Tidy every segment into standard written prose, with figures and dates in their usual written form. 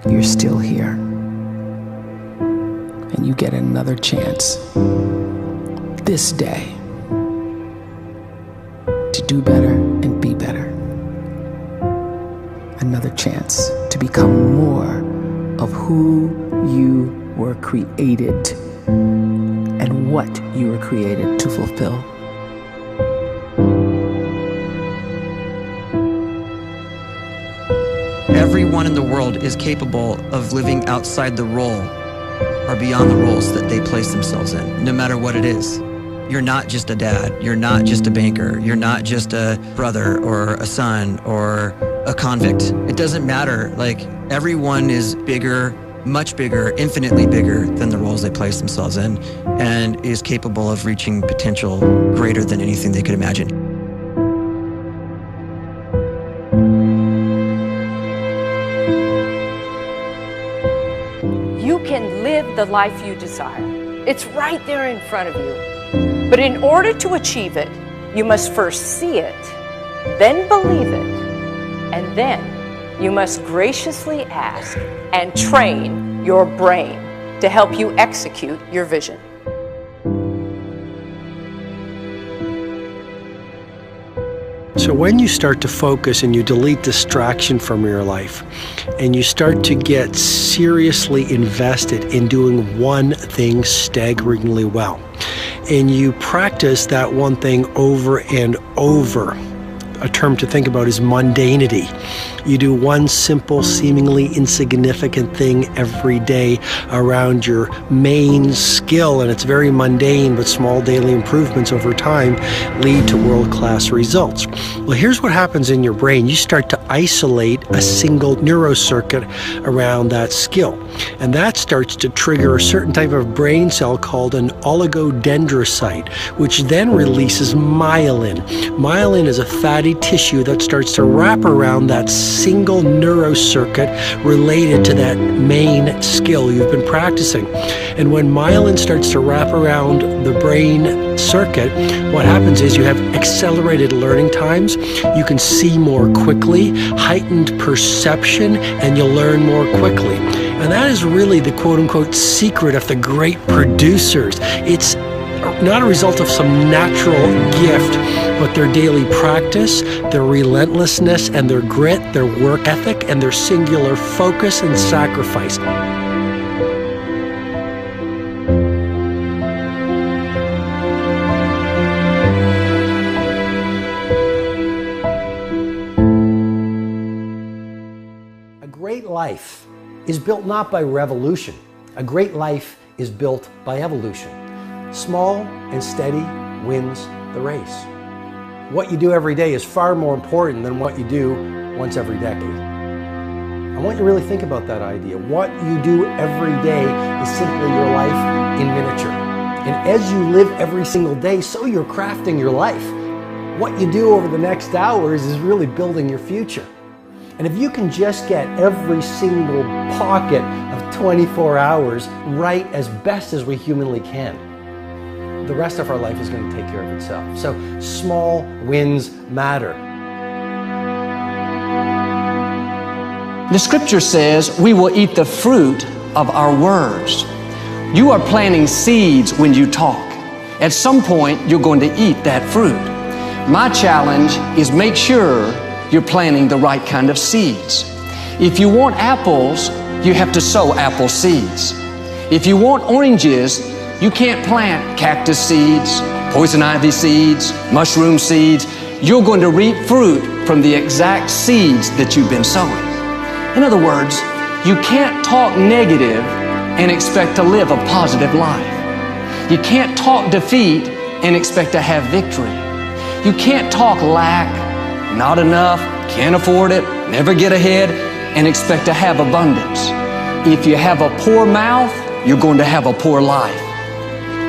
you're still here. And you get another chance this day to do better and be better. Another chance to become more of who you were created and what you were created to fulfill. Everyone in the world is capable of living outside the role or beyond the roles that they place themselves in, no matter what it is. You're not just a dad, you're not just a banker, you're not just a brother or a son or a convict. It doesn't matter. Like, everyone is bigger, much bigger, infinitely bigger than the roles they place themselves in, and is capable of reaching potential greater than anything they could imagine. You can live the life you desire. It's right there in front of you. But in order to achieve it, you must first see it, then believe it, and then you must graciously ask and train your brain to help you execute your vision. So when you start to focus and you delete distraction from your life, and you start to get seriously invested in doing one thing staggeringly well, and you practice that one thing over and over, a term to think about is mundanity. You do one simple, seemingly insignificant thing every day around your main skill, and it's very mundane, but small daily improvements over time lead to world-class results. Well, here's what happens in your brain. You start to isolate a single neurocircuit around that skill, and that starts to trigger a certain type of brain cell called an oligodendrocyte, which then releases myelin. Myelin is a fatty tissue that starts to wrap around that single neurocircuit related to that main skill you've been practicing. And when myelin starts to wrap around the brain circuit, what happens is you have accelerated learning times, you can see more quickly, heightened perception, and you'll learn more quickly. And that is really the quote-unquote secret of the great producers. It's not a result of some natural gift, but their daily practice, their relentlessness and their grit, their work ethic, and their singular focus and sacrifice. A great life is built not by revolution. A great life is built by evolution. Small and steady wins the race. What you do every day is far more important than what you do once every decade. I want you to really think about that idea. What you do every day is simply your life in miniature. And as you live every single day, so you're crafting your life. What you do over the next hours is really building your future. And if you can just get every single pocket of 24 hours right as best as we humanly can, the rest of our life is going to take care of itself. So small wins matter. The scripture says we will eat the fruit of our words. You are planting seeds when you talk. At some point, you're going to eat that fruit. My challenge is make sure you're planting the right kind of seeds. If you want apples, you have to sow apple seeds. If you want oranges, you can't plant cactus seeds, poison ivy seeds, mushroom seeds. You're going to reap fruit from the exact seeds that you've been sowing. In other words, you can't talk negative and expect to live a positive life. You can't talk defeat and expect to have victory. You can't talk lack, not enough, can't afford it, never get ahead, and expect to have abundance. If you have a poor mouth, you're going to have a poor life.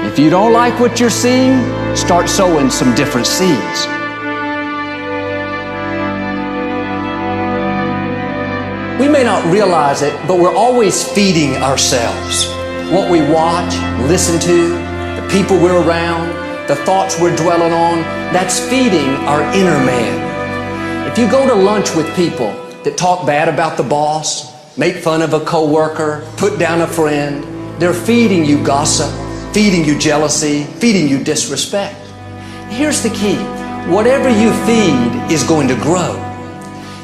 If you don't like what you're seeing, start sowing some different seeds. We may not realize it, but we're always feeding ourselves. What we watch, listen to, the people we're around, the thoughts we're dwelling on, that's feeding our inner man. If you go to lunch with people that talk bad about the boss, make fun of a coworker, put down a friend. They're feeding you gossip, feeding you jealousy, feeding you disrespect. Here's the key. Whatever you feed is going to grow.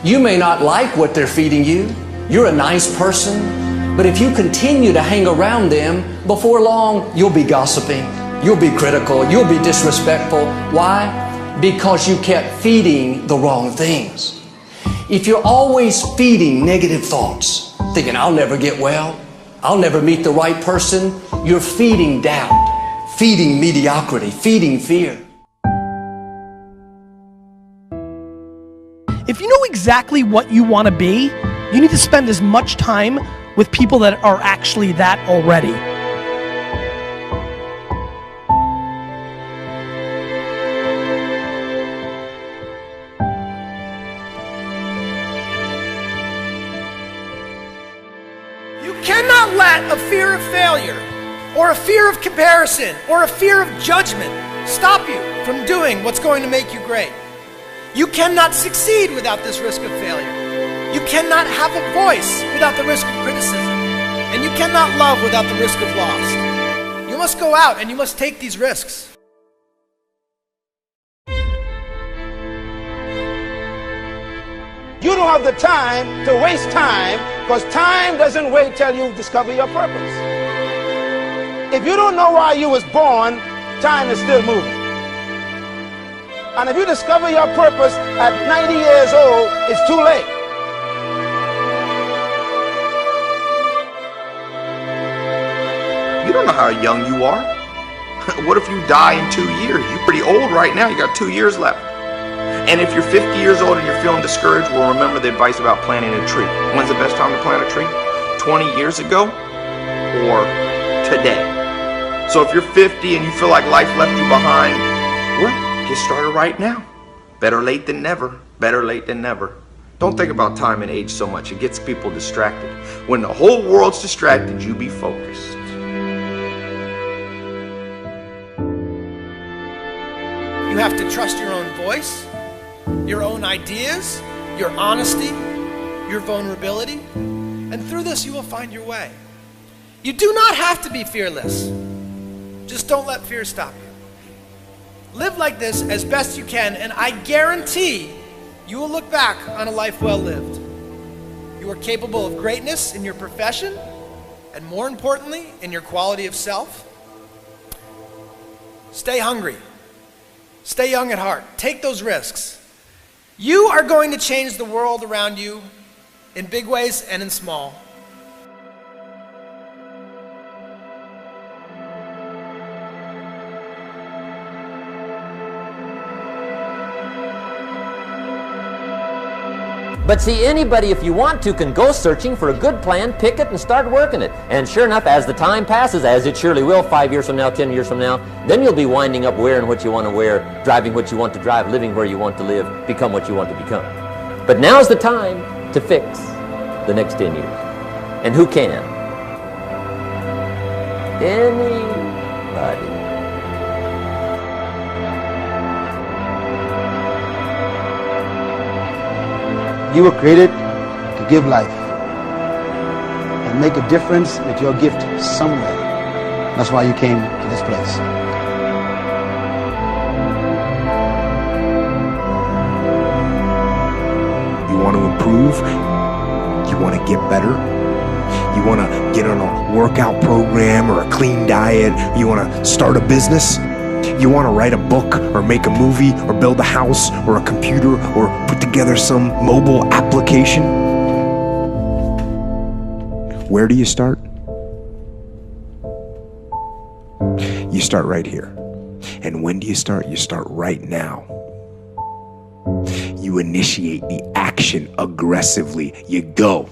You may not like what they're feeding you. You're a nice person, but if you continue to hang around them, before long, you'll be gossiping, you'll be critical, you'll be disrespectful. Why? Because you kept feeding the wrong things. If you're always feeding negative thoughts, thinking, I'll never get well, I'll never meet the right person, you're feeding doubt, feeding mediocrity, feeding fear. If you know exactly what you want to be, you need to spend as much time with people that are actually that already. You cannot let a fear of failure, or a fear of comparison, or a fear of judgment stop you from doing what's going to make you great. You cannot succeed without this risk of failure. You cannot have a voice without the risk of criticism. And you cannot love without the risk of loss. You must go out and you must take these risks. You don't have the time to waste time, because time doesn't wait till you discover your purpose. If you don't know why you was born, time is still moving. And if you discover your purpose at 90 years old, it's too late. You don't know how young you are. What if you die in 2 years? You're pretty old right now. You got 2 years left. And if you're 50 years old and you're feeling discouraged, well, remember the advice about planting a tree. When's the best time to plant a tree? 20 years ago or today? So if you're 50 and you feel like life left you behind, well, get started right now. Better late than never. Better late than never. Don't think about time and age so much. It gets people distracted. When the whole world's distracted, you be focused. You have to trust your own voice, your own ideas, your honesty, your vulnerability, and through this you will find your way. You do not have to be fearless. Just don't let fear stop you. Live like this as best you can, and I guarantee you will look back on a life well lived. You are capable of greatness in your profession, and more importantly, in your quality of self. Stay hungry. Stay young at heart. Take those risks. You are going to change the world around you in big ways and in small. But see, anybody, if you want to, can go searching for a good plan, pick it, and start working it. And sure enough, as the time passes, as it surely will 5 years from now, 10 years from now, then you'll be winding up wearing what you want to wear, driving what you want to drive, living where you want to live, become what you want to become. But now's the time to fix the next 10 years. And who can? Anybody. You were created to give life and make a difference with your gift somewhere. That's why you came to this place. You want to improve? You want to get better? You want to get on a workout program or a clean diet? You want to start a business? You want to write a book or make a movie or build a house or a computer or put together some mobile application? Where do you start? You start right here. And when do you start? You start right now. You initiate the action aggressively. You go.